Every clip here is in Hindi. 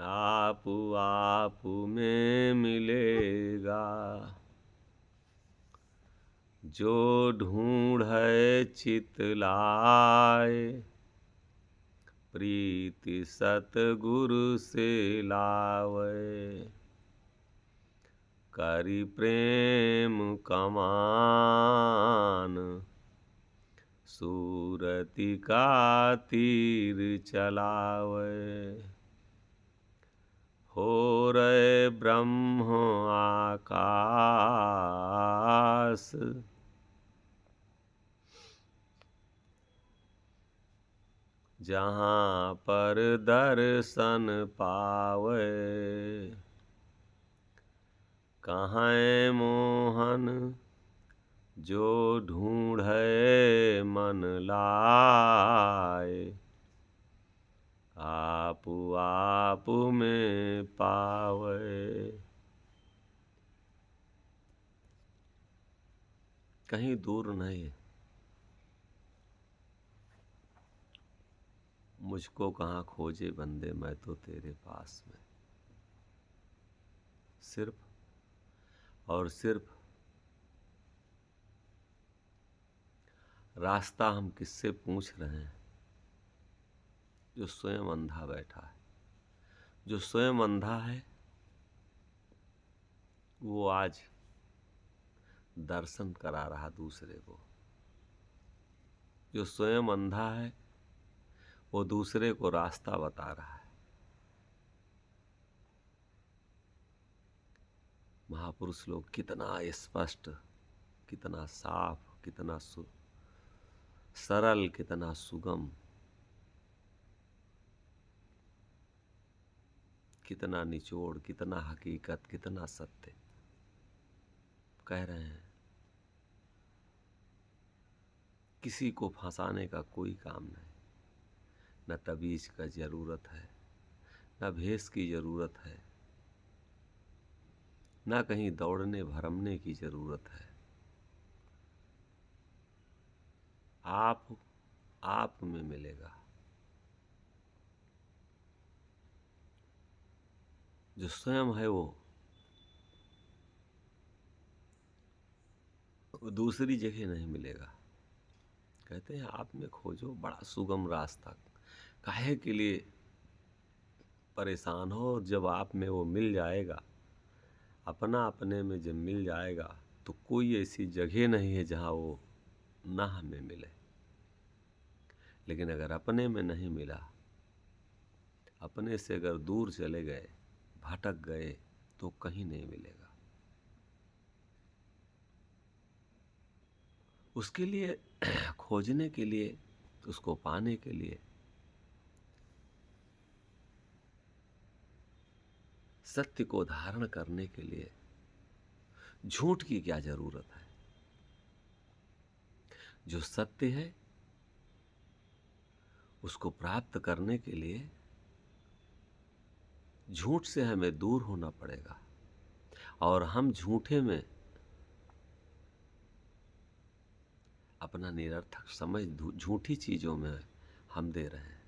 आप में मिलेगा। जो ढूंढे चितलाए, प्रीति सतगुरु से लावे। करि प्रेम कमान, सूरति का तीर चलावे। हो रे ब्रह्म आकाश, जहाँ पर दर्शन पावे। कहाँ मोहन जो ढूंढे मन लाए। आप में पावे। कहीं दूर नहीं, मुझको कहाँ खोजे बंदे, मैं तो तेरे पास में। सिर्फ और सिर्फ रास्ता हम किससे पूछ रहे हैं? जो स्वयं अंधा बैठा है। जो स्वयं अंधा है वो आज दर्शन करा रहा दूसरे को। जो स्वयं अंधा है वो दूसरे को रास्ता बता रहा है। महापुरुष लोग कितना स्पष्ट, कितना साफ, कितना सरल, कितना सुगम, कितना निचोड़, कितना हकीकत, कितना सत्य कह रहे हैं। किसी को फंसाने का कोई काम नहीं। न तबीज का जरूरत है, न भेष की जरूरत है, न कहीं दौड़ने भरमने की जरूरत है। आप में मिलेगा। जो स्वयं है वो दूसरी जगह नहीं मिलेगा। कहते हैं आप में खोजो बड़ा सुगम रास्ता। काहे के लिए परेशान हो? जब आप में वो मिल जाएगा, अपना अपने में जब मिल जाएगा, तो कोई ऐसी जगह नहीं है जहाँ वो ना हमें मिले। लेकिन अगर अपने में नहीं मिला, अपने से अगर दूर चले गए, भटक गए, तो कहीं नहीं मिलेगा। उसके लिए खोजने के लिए, उसको पाने के लिए सत्य को धारण करने के लिए झूठ की क्या जरूरत है? जो सत्य है उसको प्राप्त करने के लिए झूठ से हमें दूर होना पड़ेगा। और हम झूठे में अपना निरर्थक समझ झूठी चीजों में हम दे रहे हैं।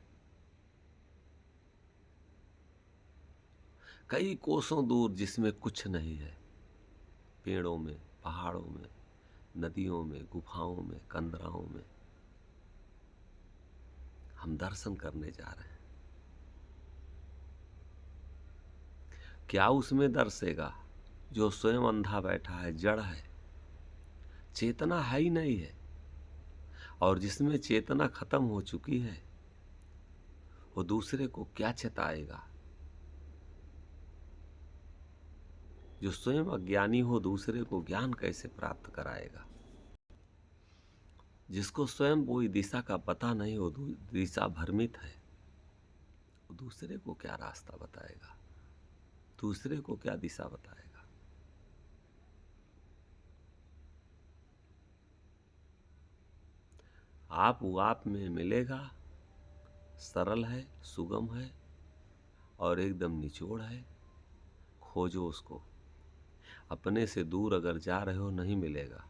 कई कोसों दूर जिसमें कुछ नहीं है, पेड़ों में, पहाड़ों में, नदियों में, गुफाओं में, कंदराओं में हम दर्शन करने जा रहे हैं। क्या उसमें दर्शेगा? जो स्वयं अंधा बैठा है, जड़ है, चेतना है ही नहीं है। और जिसमें चेतना खत्म हो चुकी है वो दूसरे को क्या चेताएगा? जो स्वयं अज्ञानी हो दूसरे को ज्ञान कैसे प्राप्त कराएगा? जिसको स्वयं कोई दिशा का पता नहीं हो, दिशा भ्रमित है, वो दूसरे को क्या रास्ता बताएगा? दूसरे को क्या दिशा बताएगा? आप में मिलेगा। सरल है, सुगम है और एकदम निचोड़ है। खोजो उसको। अपने से दूर अगर जा रहे हो नहीं मिलेगा।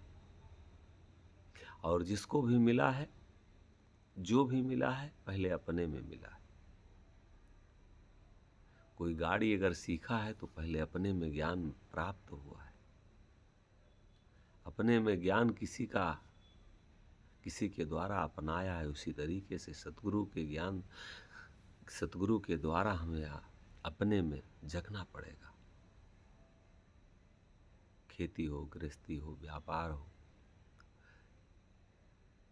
और जिसको भी मिला है, जो भी मिला है, पहले अपने में मिला है। कोई गाड़ी अगर सीखा है तो पहले अपने में ज्ञान प्राप्त हुआ है। अपने में ज्ञान किसी के द्वारा अपनाया है। उसी तरीके से सतगुरु के द्वारा हमें अपने में जगना पड़ेगा। खेती हो, गृहस्थी हो, व्यापार हो,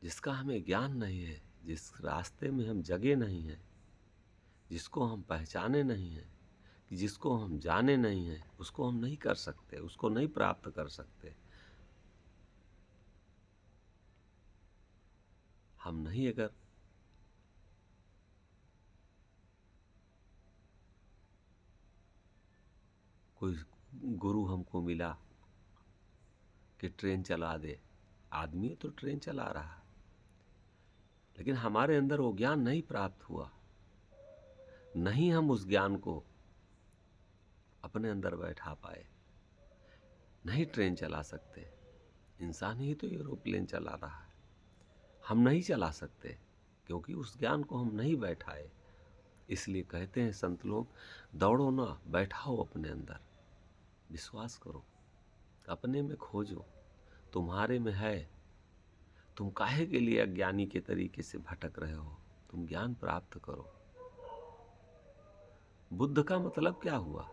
जिसका हमें ज्ञान नहीं है, जिस रास्ते में हम जगे नहीं हैं, जिसको हम पहचाने नहीं हैं, जिसको हम जाने नहीं हैं, उसको हम नहीं कर सकते, उसको नहीं प्राप्त कर सकते। हम नहीं अगर कोई गुरु हमको मिला कि ट्रेन चला दे, आदमी तो ट्रेन चला रहा, लेकिन हमारे अंदर वो ज्ञान नहीं प्राप्त हुआ, नहीं हम उस ज्ञान को अपने अंदर बैठा पाए, नहीं ट्रेन चला सकते। इंसान ही तो एरोप्लेन चला रहा है, हम नहीं चला सकते क्योंकि उस ज्ञान को हम नहीं बैठाए। इसलिए कहते हैं संत लोग, दौड़ो ना, बैठाओ अपने अंदर, विश्वास करो, अपने में खोजो, तुम्हारे में है। तुम काहे के लिए अज्ञानी के तरीके से भटक रहे हो? तुम ज्ञान प्राप्त करो। बुद्ध का मतलब क्या हुआ?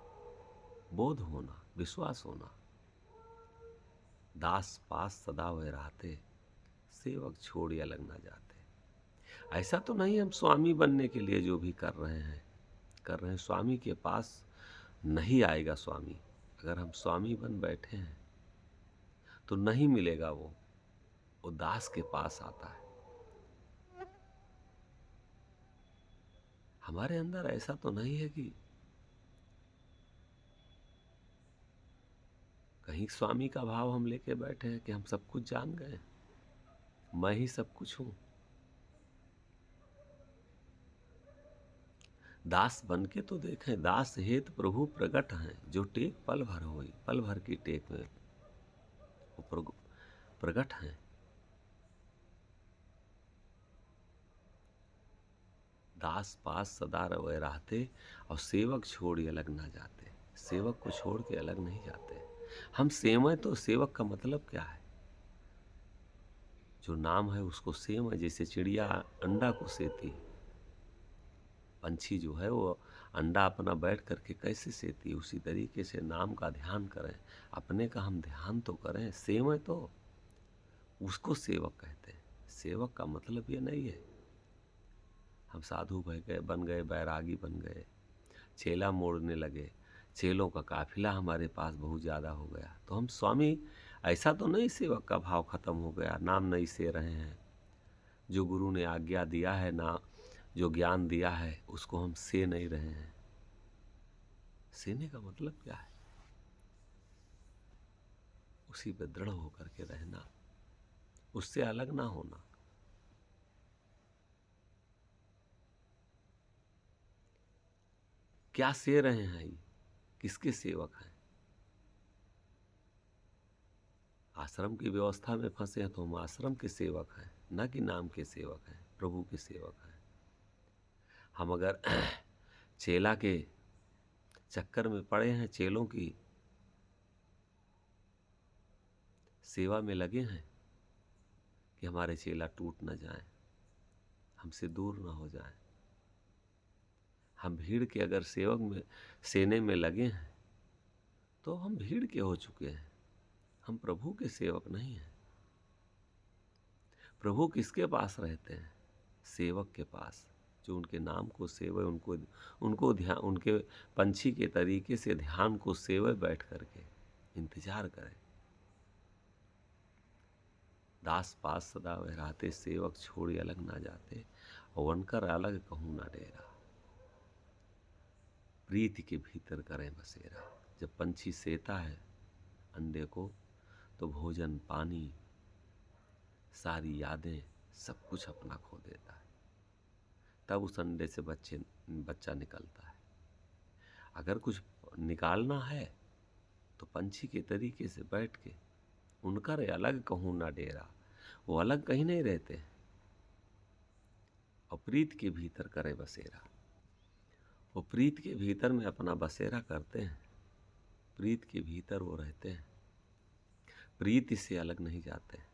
बोध होना, विश्वास होना। दास पास सदा वह रहते, सेवक छोड़ या लग ना जाते। ऐसा तो नहीं हम स्वामी बनने के लिए जो भी कर रहे हैं, स्वामी के पास नहीं आएगा स्वामी। अगर हम स्वामी बन बैठे हैं तो नहीं मिलेगा वो दास के पास आता है। हमारे अंदर ऐसा तो नहीं है कि कहीं स्वामी का भाव हम लेके बैठे हैं कि हम सब कुछ जान गए, मैं ही सब कुछ हूं। दास बन के तो देखें, दास हेत प्रभु प्रगट हैं, जो टेक पल भर होई, पल भर की टेक में वो प्रगट हैं। दास पास सदा रवे रहते, और सेवक छोड़ अलग ना जाते। सेवक को छोड़ के अलग नहीं जाते हम। सेवं तो सेवक का मतलब क्या है? जो नाम है उसको सेव है। जैसे चिड़िया अंडा को सेती, पंछी जो है वो अंडा अपना बैठ करके कैसे सेती, उसी तरीके से नाम का ध्यान करें, अपने का हम ध्यान तो करें। सेव तो उसको सेवक कहते हैं। सेवक का मतलब ये नहीं है हम साधु बन गए, बैरागी बन गए, चेला मोड़ने लगे, चेलों का काफिला हमारे पास बहुत ज़्यादा हो गया तो हम स्वामी। ऐसा तो नहीं सेवक का भाव खत्म हो गया, नाम नहीं से रहे हैं। जो गुरु ने आज्ञा दिया है ना, जो ज्ञान दिया है उसको हम से नहीं रहे हैं। सेने का मतलब क्या है? उसी पे दृढ़ होकर के रहना, उससे अलग ना होना। क्या से रहे हैं? ये किसके सेवक हैं? आश्रम की व्यवस्था में फंसे हैं तो हम आश्रम के सेवक हैं, न कि नाम के सेवक हैं, प्रभु के सेवक हैं। हम अगर चेला के चक्कर में पड़े हैं, चेलों की सेवा में लगे हैं कि हमारे चेला टूट न जाएं, हमसे दूर न हो जाएं। हम भीड़ के अगर सेने में लगे हैं तो हम भीड़ के हो चुके हैं, हम प्रभु के सेवक नहीं हैं। प्रभु किसके पास रहते हैं? सेवक के पास, जो उनके नाम को सेवे, उनको ध्यान, उनके पंछी के तरीके से ध्यान को सेवे, बैठ करके इंतजार करें। दास पास सदा वह रहते, सेवक छोड़ अलग ना जाते, और वनकर अलग कहूँ ना डेरा। प्रीति के भीतर करें बसेरा। जब पंछी सेता है अंडे को तो भोजन, पानी, सारी यादें, सब कुछ अपना खो देता है। तब उस अंडे से बच्चा निकलता है। अगर कुछ निकालना है तो पंछी के तरीके से बैठ के, उनका अलग कहूँ ना डेरा, वो अलग कहीं नहीं रहते हैं। और प्रीत के भीतर करे बसेरा। वो प्रीत के भीतर में अपना बसेरा करते हैं, प्रीत के भीतर वो रहते हैं, प्रीति से अलग नहीं जाते हैं,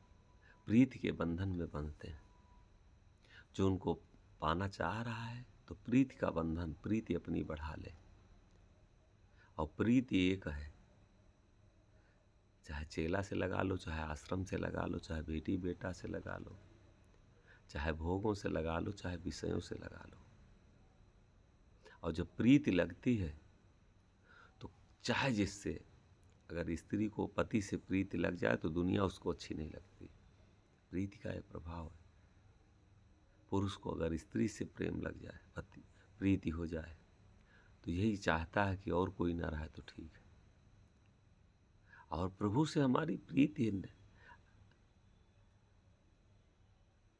प्रीति के बंधन में बंधते हैं। जो उनको पाना चाह रहा है तो प्रीति का बंधन, प्रीति अपनी बढ़ा ले। और प्रीति एक है, चाहे चेला से लगा लो, चाहे आश्रम से लगा लो, चाहे बेटी बेटा से लगा लो, चाहे भोगों से लगा लो, चाहे विषयों से लगा लो। और जब प्रीति लगती है तो चाहे जिससे, अगर स्त्री को पति से प्रीति लग जाए तो दुनिया उसको अच्छी नहीं लगती। प्रीति का यह प्रभाव है। पुरुष को अगर स्त्री से प्रेम लग जाए, पति प्रीति हो जाए, तो यही चाहता है कि और कोई ना रहे तो ठीक है। और प्रभु से हमारी प्रीति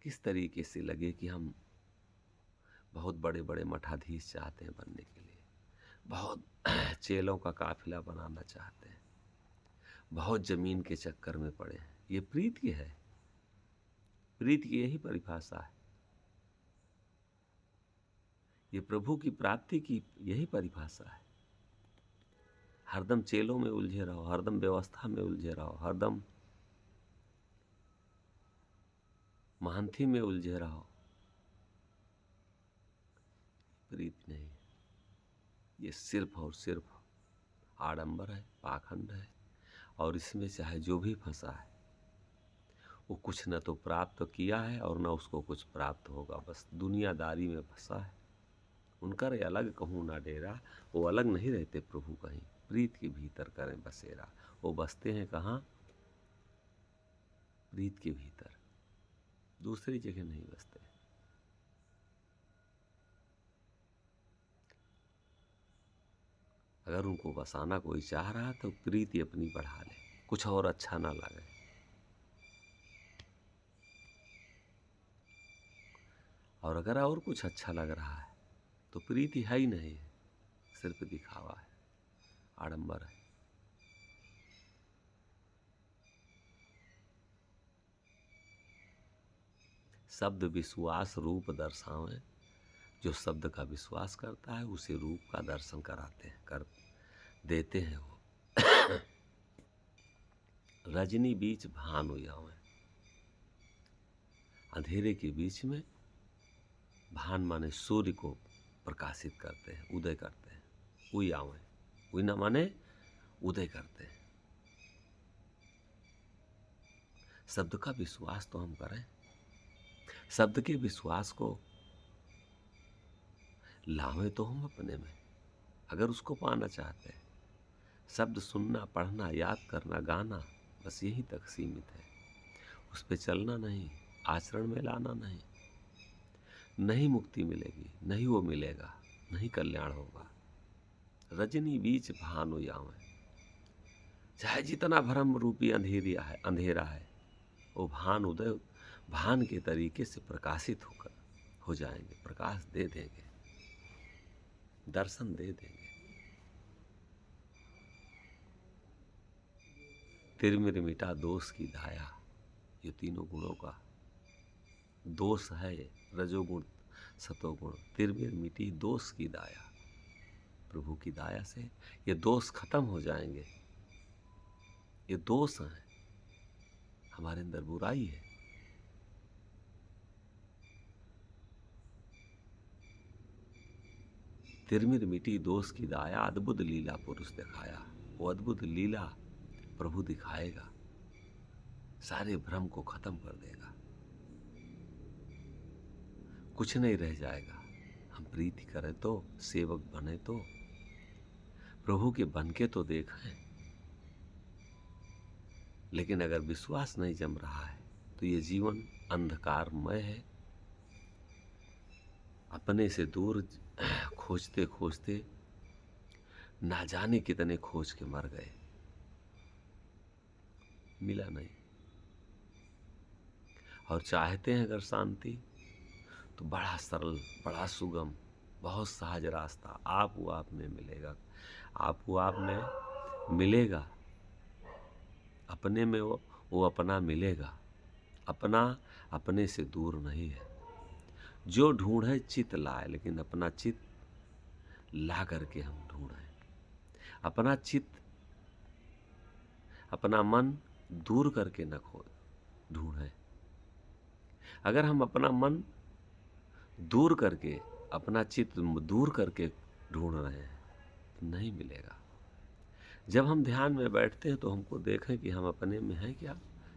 किस तरीके से लगे कि हम बहुत बड़े बड़े मठाधीश चाहते हैं बनने के लिए, बहुत चेलों का काफिला बनाना चाहते हैं, बहुत जमीन के चक्कर में पड़े हैं। ये प्रीति है, प्रीति की यही परिभाषा है। ये प्रभु की प्राप्ति की यही परिभाषा है। हरदम चेलों में उलझे रहो, हरदम व्यवस्था में उलझे रहो, हरदम महंथी में उलझे रहो, प्रीति नहीं है। ये सिर्फ और सिर्फ आडंबर है, पाखंड है। और इसमें चाहे जो भी फंसा है वो कुछ न तो प्राप्त किया है और न उसको कुछ प्राप्त होगा, बस दुनियादारी में फंसा है। उनका रे अलग कहूँ ना डेरा, वो अलग नहीं रहते प्रभु कहीं, प्रीत के भीतर करें बसेरा। वो बसते हैं कहाँ? प्रीत के भीतर, दूसरी जगह नहीं बसते। अगर उनको बसाना कोई चाह रहा तो प्रीति अपनी बढ़ा ले, कुछ और अच्छा ना लगे। और अगर और कुछ अच्छा लग रहा है तो प्रीति है ही नहीं है, सिर्फ दिखावा है, आडंबर है। शब्द विश्वास रूप दर्शावें, जो शब्द का विश्वास करता है उसे रूप का दर्शन कराते हैं, कर देते हैं वो। रजनी बीच भानु आवे, अंधेरे के बीच में भान माने सूर्य को प्रकाशित करते हैं, उदय करते हैं। उई आवे, उई ना माने उदय करते हैं। शब्द का विश्वास तो हम करें, शब्द के विश्वास को लावें तो हम अपने में, अगर उसको पाना चाहते हैं। शब्द सुनना, पढ़ना, याद करना, गाना, बस यहीं तक सीमित है। उस पे चलना नहीं, आचरण में लाना नहीं, नहीं मुक्ति मिलेगी, नहीं वो मिलेगा, नहीं कल्याण होगा। रजनी बीच भानु आवे, चाहे जितना भ्रम रूपी अंधेरा है, वो भान उदय, भान के तरीके से प्रकाशित होकर हो जाएंगे, प्रकाश दे देंगे, दर्शन दे देंगे। तिरमिर मिटा दोष की दाया, ये तीनों गुणों का दोष है, रजोगुण सतोगुण। तिरमिर मिटी दोष की दाया, प्रभु की दाया से ये दोष खत्म हो जाएंगे। ये दोष हैं, हमारे अंदर बुराई है। तिरमिर मिटी दोष की दाया, अद्भुत लीला पुरुष दिखाया। वो अद्भुत लीला प्रभु दिखाएगा, सारे भ्रम को खत्म कर देगा, कुछ नहीं रह जाएगा। हम प्रीति करें तो, सेवक बने तो, प्रभु के बन के तो देखें। लेकिन अगर विश्वास नहीं जम रहा है तो ये जीवन अंधकारमय है। अपने से दूर खोजते खोजते ना जाने कितने खोज के मर गए, मिला नहीं। और चाहते हैं अगर शांति तो बड़ा सरल, बड़ा सुगम, बहुत सहज रास्ता आप में मिलेगा, आप में मिलेगा। अपने में वो अपना मिलेगा। अपना अपने से दूर नहीं है। जो ढूंढे चित लाए, लेकिन अपना चित ला करके हम ढूंढें। अपना चित्त, अपना मन दूर करके न खो ढूंढें। अगर हम अपना मन दूर करके, अपना चित्त दूर करके ढूंढ रहे हैं तो नहीं मिलेगा। जब हम ध्यान में बैठते हैं तो हमको देखें कि हम अपने में हैं क्या।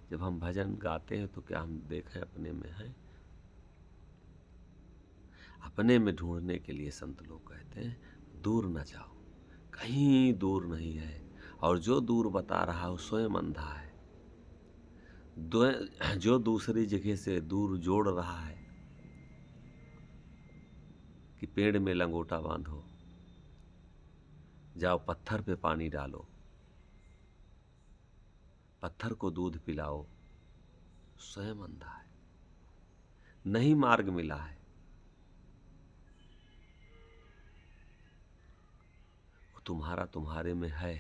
जब हम भजन गाते हैं तो क्या हम देखें अपने में हैं। अपने में ढूंढने के लिए संत लोग कहते हैं दूर न जाओ, कहीं दूर नहीं है। और जो दूर बता रहा है वो स्वयं अंधा है। जो दूसरी जगह से दूर जोड़ रहा है कि पेड़ में लंगोटा बांधो, जाओ पत्थर पे पानी डालो, पत्थर को दूध पिलाओ, स्वयं अंधा है, नहीं मार्ग मिला है। वो तुम्हारा तुम्हारे में है,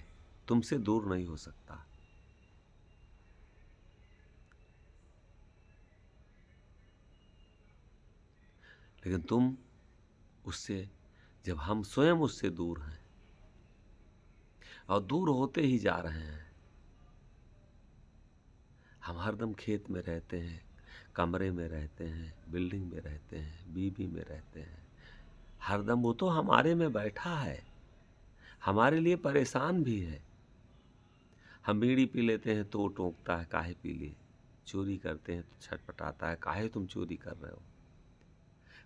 तुमसे दूर नहीं हो सकता। लेकिन तुम उससे, जब हम स्वयं उससे दूर हैं और दूर होते ही जा रहे हैं, हम हरदम खेत में रहते हैं, कमरे में रहते हैं, बिल्डिंग में रहते हैं, बीबी में रहते हैं, हरदम वो तो हमारे में बैठा है, हमारे लिए परेशान भी है। हम बीड़ी पी लेते हैं तो टोकता है, काहे पी लिए। चोरी करते हैं तो छटपटाता है, काहे तुम चोरी कर रहे हो।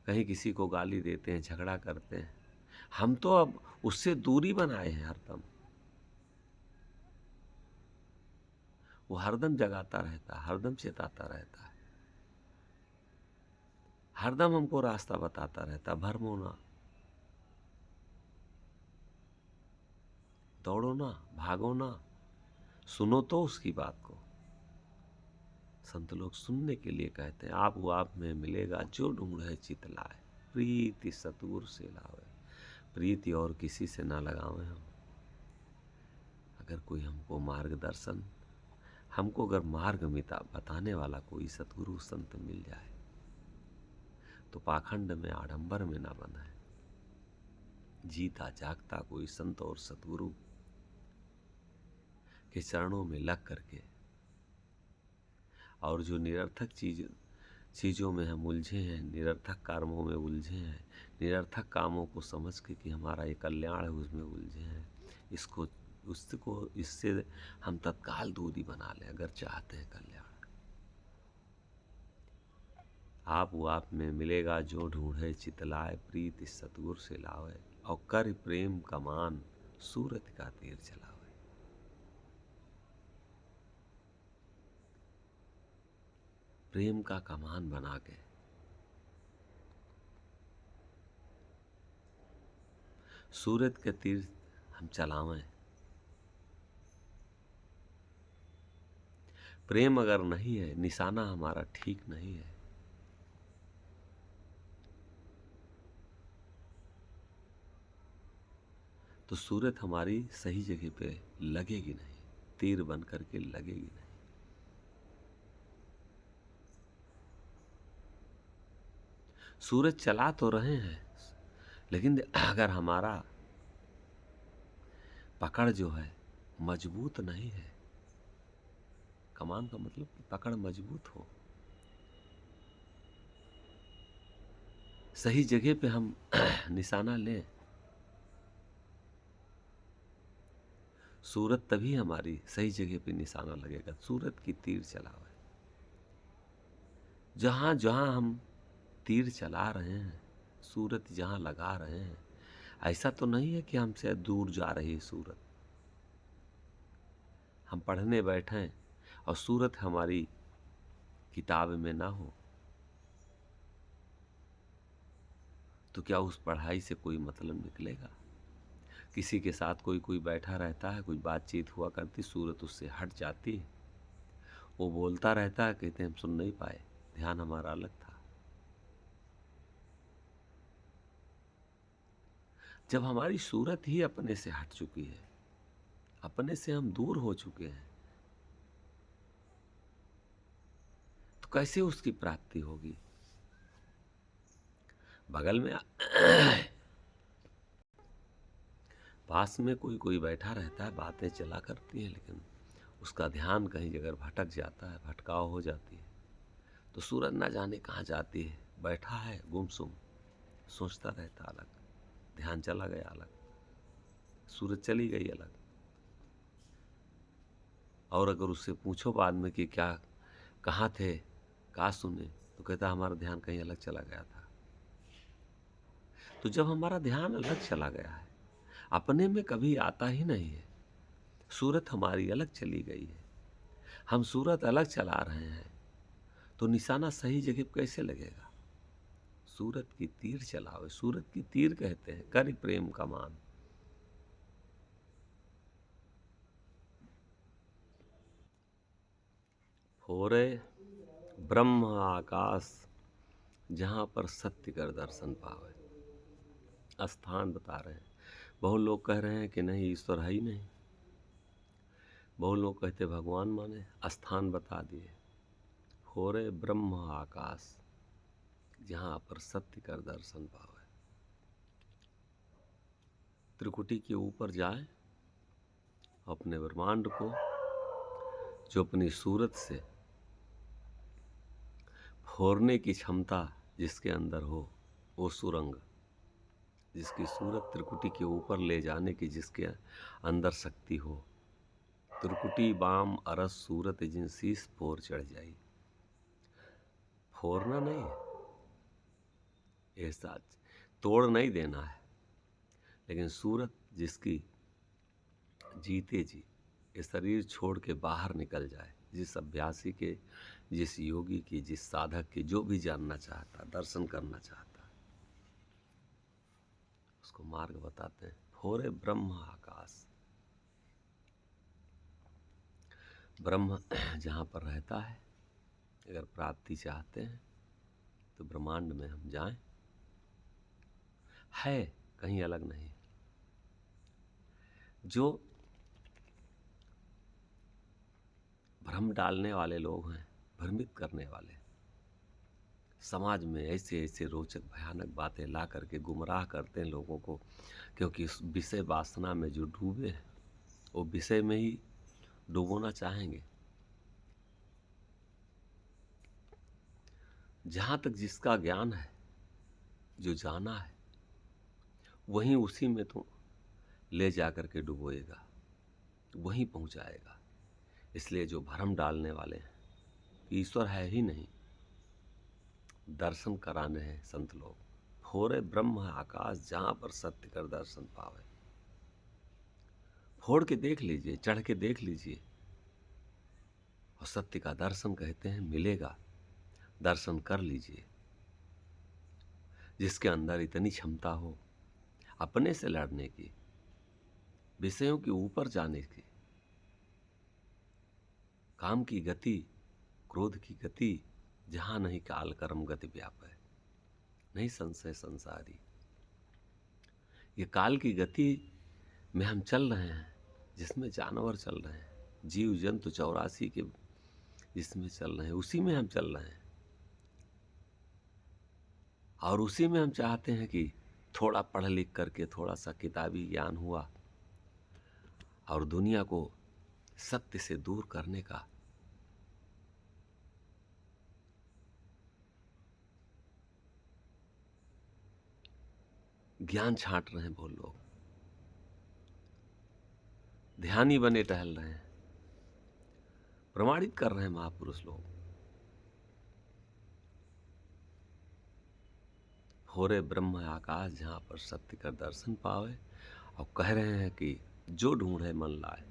कहीं किसी को गाली देते हैं, झगड़ा करते हैं, हम तो अब उससे दूरी बनाए हैं हरदम। वो हरदम जगाता रहता है, हरदम चेताता रहता है, हरदम हमको रास्ता बताता रहता है। भरमो ना, दौड़ो ना, भागो ना, सुनो तो उसकी बात को। संत लोग सुनने के लिए कहते हैं आप वो आप में मिलेगा जो ढूंढे चित लाए, प्रीति सतगुरु से लावे। प्रीति और किसी से ना लगावें हम। अगर कोई हमको मार्गदर्शन, हमको अगर मार्ग मिता बताने वाला कोई सतगुरु संत मिल जाए तो पाखंड में, आडंबर में ना बंधे। जीता जागता कोई संत और सतगुरु के चरणों में लग करके, और जो निरर्थक चीज़ों में हम उलझे हैं, निरर्थक कर्मों में उलझे हैं, निरर्थक कामों को समझ के कि हमारा ये कल्याण है उसमें उलझे हैं, इससे हम तत्काल दूरी बना लें अगर चाहते हैं कल्याण। आप वो आप में मिलेगा जो ढूंढे चितलाए, प्रीति सतगुर से लावे। और कर प्रेम कमान, सूरत का तीर चलावे। प्रेम का कमान बना के सूरत के तीर हम चलावें। प्रेम अगर नहीं है, निशाना हमारा ठीक नहीं है, तो सूरत हमारी सही जगह पे लगेगी नहीं, तीर बन करके लगेगी नहीं। सूरज चला तो रहे हैं, लेकिन अगर हमारा पकड़ जो है मजबूत नहीं है, कमान का मतलब कि पकड़ मजबूत हो, सही जगह पे हम निशाना लें, सूरत तभी हमारी सही जगह पे निशाना लगेगा। सूरत की तीर चलावे। जहां जहां हम तीर चला रहे हैं, सूरत जहां लगा रहे हैं, ऐसा तो नहीं है कि हमसे दूर जा रही सूरत। हम पढ़ने बैठें और सूरत हमारी किताब में ना हो तो क्या उस पढ़ाई से कोई मतलब निकलेगा। किसी के साथ कोई कोई बैठा रहता है, कुछ बातचीत हुआ करती, सूरत उससे हट जाती है, वो बोलता रहता है, कहते हैं हम सुन नहीं पाए, ध्यान हमारा अलग था। जब हमारी सूरत ही अपने से हट चुकी है, अपने से हम दूर हो चुके हैं, तो कैसे उसकी प्राप्ति होगी। बगल में पास में कोई कोई बैठा रहता है, बातें चला करती हैं, लेकिन उसका ध्यान कहीं जगह भटक जाता है, भटकाव हो जाती है, तो सूरज ना जाने कहाँ जाती है, बैठा है गुमसुम, सोचता रहता अलग, ध्यान चला गया अलग, सूरज चली गई अलग। और अगर उससे पूछो बाद में कि क्या कहाँ थे, क्या सुने, तो कहता हमारा ध्यान कहीं अलग चला गया था। तो जब हमारा ध्यान अलग चला गया है, अपने में कभी आता ही नहीं है, सूरत हमारी अलग चली गई है, हम सूरत अलग चला रहे हैं, तो निशाना सही जगह पे कैसे लगेगा? सूरत की तीर चलावे, सूरत की तीर कहते हैं, कर प्रेम कमान। फोरे ब्रह्म आकाश, जहां पर सत्य कर दर्शन पावे। स्थान बता रहे हैं। बहुत लोग कह रहे हैं कि नहीं ईश्वर है ही नहीं, बहुत लोग कहते भगवान माने, स्थान बता दिए। फोरे ब्रह्म आकाश, जहां पर सत्य कर दर्शन पावे। त्रिकुटी के ऊपर जाए, अपने ब्रह्मांड को जो अपनी सूरत से फोड़ने की क्षमता जिसके अंदर हो, वो सुरंग, जिसकी सूरत त्रिकुटी के ऊपर ले जाने की जिसके अंदर शक्ति हो, त्रिकुटी बाम अरस सूरत जिन शीस फोर चढ़ जाई। फोड़ना नहीं है, ऐसा तोड़ नहीं देना है, लेकिन सूरत जिसकी जीते जी ये शरीर छोड़ के बाहर निकल जाए, जिस अभ्यासी के, जिस योगी की, जिस साधक की, जो भी जानना चाहता, दर्शन करना चाहता, उसको मार्ग बताते हैं। फोरे ब्रह्म आकाश, ब्रह्म जहाँ पर रहता है, अगर प्राप्ति चाहते हैं तो ब्रह्मांड में हम जाएं, है कहीं अलग नहीं। जो भ्रम डालने वाले लोग हैं, भ्रमित करने वाले, समाज में ऐसे ऐसे रोचक भयानक बातें ला करके गुमराह करते हैं लोगों को, क्योंकि इस विषय वासना में जो डूबे हैं, वो विषय में ही डूबोना चाहेंगे। जहाँ तक जिसका ज्ञान है, जो जाना है, वहीं उसी में तो ले जा करके डुबोएगा, वहीं पहुँचाएगा। इसलिए जो भ्रम डालने वाले हैं कि ईश्वर है ही नहीं, दर्शन कराने हैं संत लोग। फोरे ब्रह्म आकाश, जहाँ पर सत्य कर दर्शन पावे। फोड़ के देख लीजिए, चढ़ के देख लीजिए, और सत्य का दर्शन कहते हैं मिलेगा, दर्शन कर लीजिए। जिसके अंदर इतनी क्षमता हो अपने से लड़ने की, विषयों के ऊपर जाने की, काम की गति, क्रोध की गति, जहाँ नहीं काल कर्म गति व्याप है, नहीं संशय संसारी। ये काल की गति में हम चल रहे हैं, जिसमें जानवर चल रहे हैं, जीव जंतु 84 के जिसमें चल रहे हैं, उसी में हम चल रहे हैं। और उसी में हम चाहते हैं कि थोड़ा पढ़ लिख करके थोड़ा सा किताबी ज्ञान हुआ और दुनिया को सत्य से दूर करने का ज्ञान छांट रहे हैं। बहुत लोग ध्यानी बने टहल रहे हैं, प्रमाणित कर रहे हैं महापुरुष लोग। फोरे ब्रह्म आकाश, जहाँ पर सत्य का दर्शन पावे, और कह रहे हैं कि जो ढूंढे मन लाए,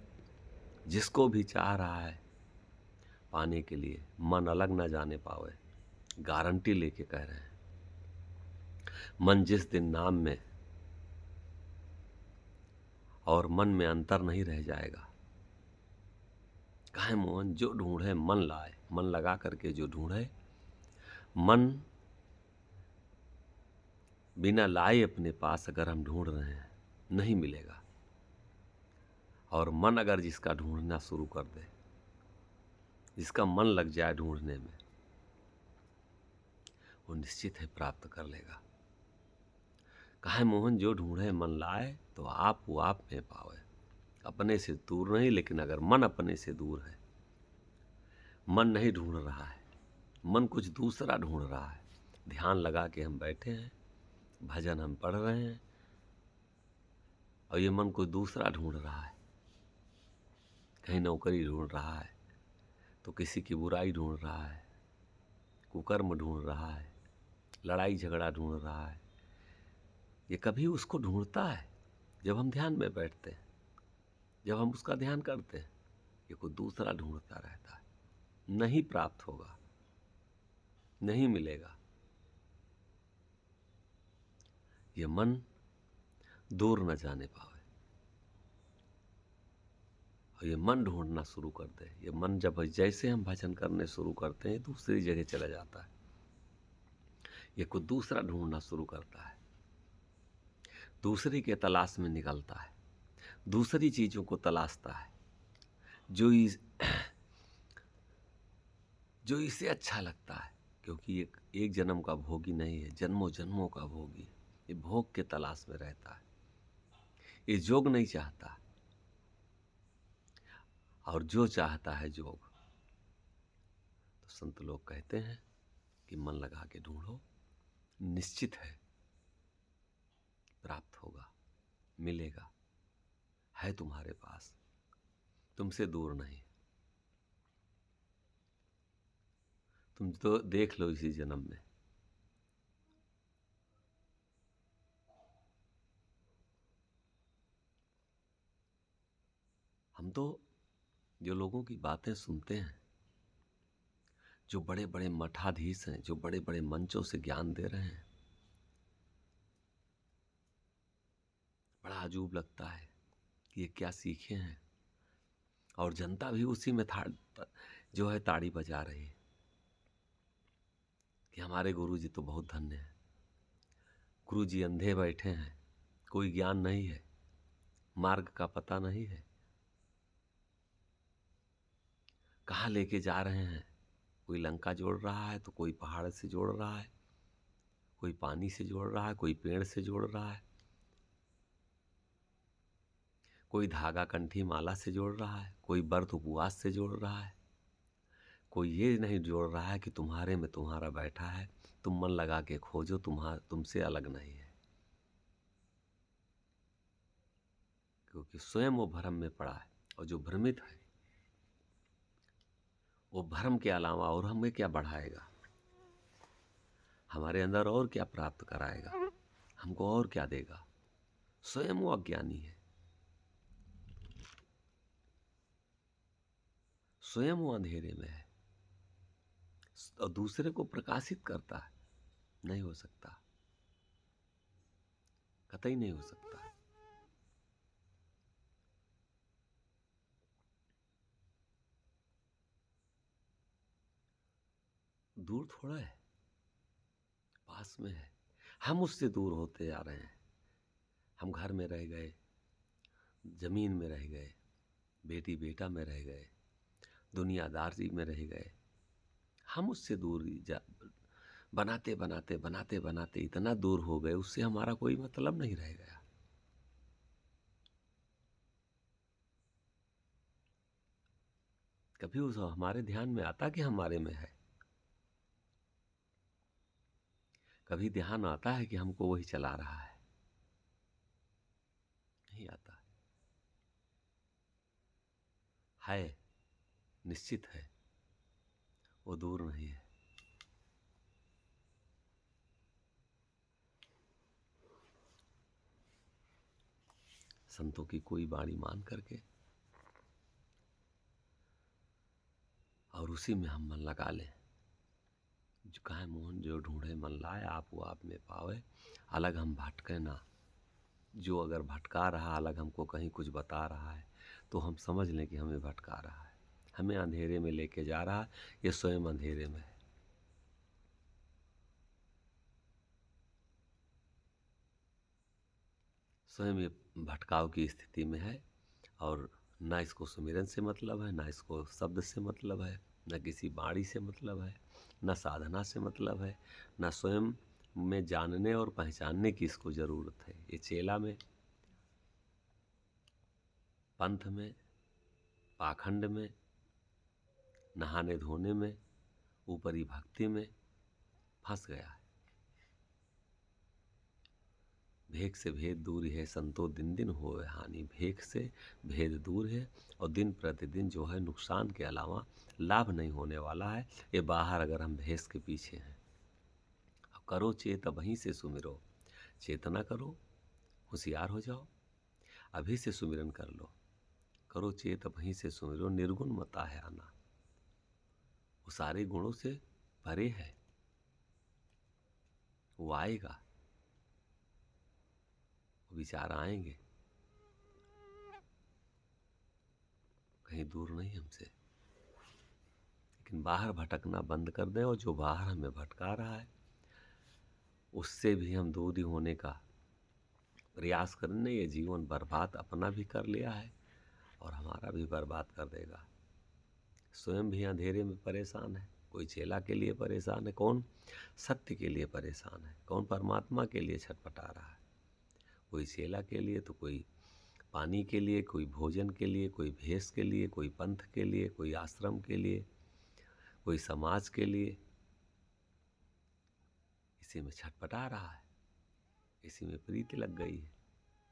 जिसको भी चाह रहा है पाने के लिए, मन अलग ना जाने पावे। गारंटी लेके कह रहे हैं, मन जिस दिन नाम में और मन में अंतर नहीं रह जाएगा। कहे मोहन जो ढूंढे मन लाए, मन लगा करके जो ढूंढे, मन बिना लाए अपने पास अगर हम ढूंढ रहे हैं, नहीं मिलेगा। और मन अगर जिसका ढूंढना शुरू कर दे, जिसका मन लग जाए ढूंढने में, वो निश्चित है प्राप्त कर लेगा। काहे मोहन जो ढूंढे मन लाए, तो आप वो आप में पावे। अपने से दूर नहीं, लेकिन अगर मन अपने से दूर है, मन नहीं ढूंढ रहा है, मन कुछ दूसरा ढूंढ रहा है। ध्यान लगा के हम बैठे हैं, भजन हम पढ़ रहे हैं, और ये मन कुछ दूसरा ढूंढ रहा है। कहीं नौकरी ढूंढ रहा है, तो किसी की बुराई ढूंढ रहा है, कुकर्म ढूंढ रहा है, लड़ाई झगड़ा ढूंढ रहा है। ये कभी उसको ढूंढता है जब हम ध्यान में बैठते हैं, जब हम उसका ध्यान करते हैं। ये कोई दूसरा ढूंढता रहता है। नहीं प्राप्त होगा, नहीं मिलेगा। ये मन दूर न जाने पावे, और ये मन ढूंढना शुरू कर दे। ये मन जब जैसे हम भजन करने शुरू करते हैं, दूसरी जगह चला जाता है। ये कोई दूसरा ढूंढना शुरू करता है, दूसरी के तलाश में निकलता है, दूसरी चीजों को तलाशता है, जो इसे अच्छा लगता है। क्योंकि एक जन्म का भोगी नहीं है, जन्मों जन्मों का भोगी। ये भोग के तलाश में रहता है, ये जोग नहीं चाहता। और जो चाहता है जोग, तो संत लोग कहते हैं कि मन लगा के ढूंढो, निश्चित है प्राप्त होगा, मिलेगा, है तुम्हारे पास, तुमसे दूर नहीं। तुम तो देख लो इसी जन्म में। हम तो जो लोगों की बातें सुनते हैं, जो बड़े बड़े मठाधीश हैं, जो बड़े बड़े मंचों से ज्ञान दे रहे हैं, बड़ा अजूब लगता है कि ये क्या सीखे हैं। और जनता भी उसी में जो है ताड़ी बजा रही है कि हमारे गुरु जी तो बहुत धन्य हैं। गुरु जी अंधे बैठे हैं, कोई ज्ञान नहीं है, मार्ग का पता नहीं है, कहाँ लेके जा रहे हैं। कोई लंका जोड़ रहा है, तो कोई पहाड़ से जोड़ रहा है, कोई पानी से जोड़ रहा है, कोई पेड़ से जोड़ रहा है, कोई धागा कंठी माला से जोड़ रहा है, कोई व्रत उपवास से जोड़ रहा है। कोई ये नहीं जोड़ रहा है कि तुम्हारे में तुम्हारा बैठा है, तुम मन लगा के खोजो, तुमसे अलग नहीं है। क्योंकि स्वयं वो भ्रम में पड़ा है, और जो भ्रमित है वो भ्रम के अलावा और हमें क्या बढ़ाएगा, हमारे अंदर और क्या प्राप्त कराएगा, हमको और क्या देगा। स्वयं वो अज्ञानी है, स्वयं वो अंधेरे में है, और दूसरे को प्रकाशित करता है। नहीं हो सकता, कतई नहीं हो सकता। दूर थोड़ा है, पास में है। हम उससे दूर होते जा रहे हैं। हम घर में रह गए, जमीन में रह गए, बेटी बेटा में रह गए, दुनियादारी में रह गए। हम उससे दूर बनाते बनाते बनाते बनाते इतना दूर हो गए, उससे हमारा कोई मतलब नहीं रह गया। कभी उस हमारे ध्यान में आता कि हमारे में है? कभी ध्यान आता है कि हमको वही चला रहा है? नहीं आता है। निश्चित है, वो दूर नहीं है। संतों की कोई बाणी मान करके और उसी में हम मन लगा लें। जो कहे मोहन जो ढूंढे मन लाए, आप वो आप में पावे। अलग हम भटके ना। जो अगर भटका रहा, अलग हमको कहीं कुछ बता रहा है, तो हम समझ लें कि हमें भटका रहा है, हमें अंधेरे में लेके जा रहा है। ये स्वयं अंधेरे में है। स्वयं ये भटकाव की स्थिति में है। और ना इसको सुमिरन से मतलब है, ना इसको शब्द से मतलब है, ना किसी बाणी से मतलब है, ना साधना से मतलब है, ना स्वयं में जानने और पहचानने की इसको ज़रूरत है। ये चेला में, पंथ में, पाखंड में, नहाने धोने में, ऊपरी भक्ति में फंस गया है। भेख से भेद दूर है, संतो दिन दिन होए हानि। भेख से भेद दूर है और दिन प्रतिदिन जो है नुकसान के अलावा लाभ नहीं होने वाला है। ये बाहर अगर हम भेष के पीछे हैं। करो चेत वहीं से सुमिरो, चेतना करो, होशियार हो जाओ, अभी से सुमिरन कर लो। करो चेत वहीं से सुमिरो, निर्गुण मता है आना। वो सारे गुणों से परे है, वो आएगा, वो विचार आएंगे, कहीं दूर नहीं हमसे। लेकिन बाहर भटकना बंद कर दें और जो बाहर हमें भटका रहा है उससे भी हम दूरी होने का प्रयास करने। ये जीवन बर्बाद अपना भी कर लिया है और हमारा भी बर्बाद कर देगा। स्वयं भी अंधेरे में परेशान है। कोई चेला के लिए परेशान है, कौन सत्य के लिए परेशान है, कौन परमात्मा के लिए छटपटा रहा है। कोई चेला के लिए तो कोई पानी के लिए, कोई भोजन के लिए, कोई भेष के लिए, कोई पंथ के लिए, कोई आश्रम के लिए, कोई समाज के लिए। इसी में छटपटा रहा है, इसी में प्रीति लग गई है।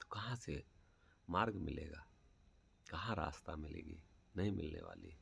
तो कहाँ से मार्ग मिलेगा, कहाँ रास्ता मिलेगी? नहीं मिलने वाली।